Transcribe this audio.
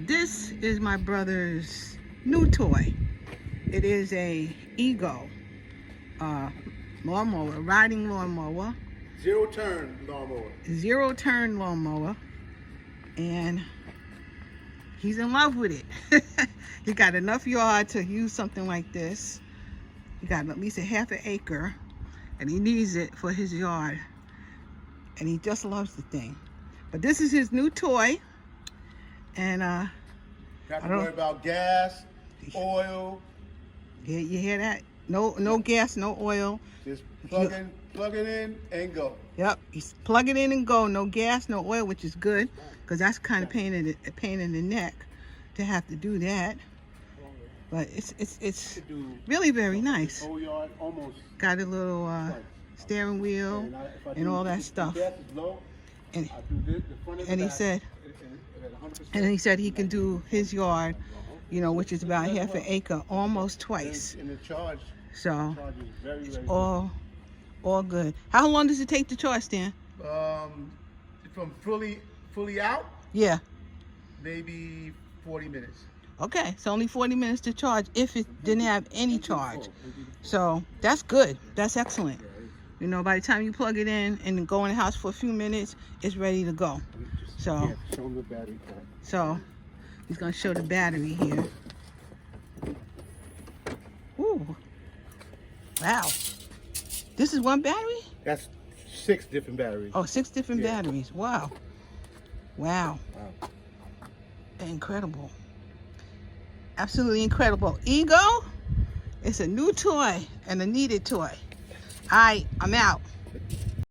This is my brother's new toy. It is a Ego lawnmower, riding lawnmower. Zero-turn lawnmower. Zero-turn lawnmower. And he's in love with it. He got enough yard to use something like this. He got at least a half an acre, and he needs it for his yard. And he just loves the thing. But this is his new toy. And Have to worry about gas, oil. Yeah, you hear that? No gas, no oil. Just plug it in and go. Yep, he's plug it in and go. No gas, no oil, which is good, because that's kind of a pain in the neck to have to do that. But it's really very nice. Got a little steering wheel and all that stuff. And he said he can do his yard, you know, which is about half an acre, almost twice. So it's all good. How long does it take to charge, Stan? From fully out? Yeah. Maybe 40 minutes. Okay, it's only 40 minutes to charge if it didn't have any charge. So that's good. That's excellent. You know, by the time you plug it in and go in the house for a few minutes, it's ready to go. So he's gonna show the battery here. Ooh. Wow. This is one battery? That's 6 different batteries. Oh, 6 different batteries. Wow. Wow. Incredible. Absolutely incredible. Ego, it's a new toy and a needed toy. All right, I'm out.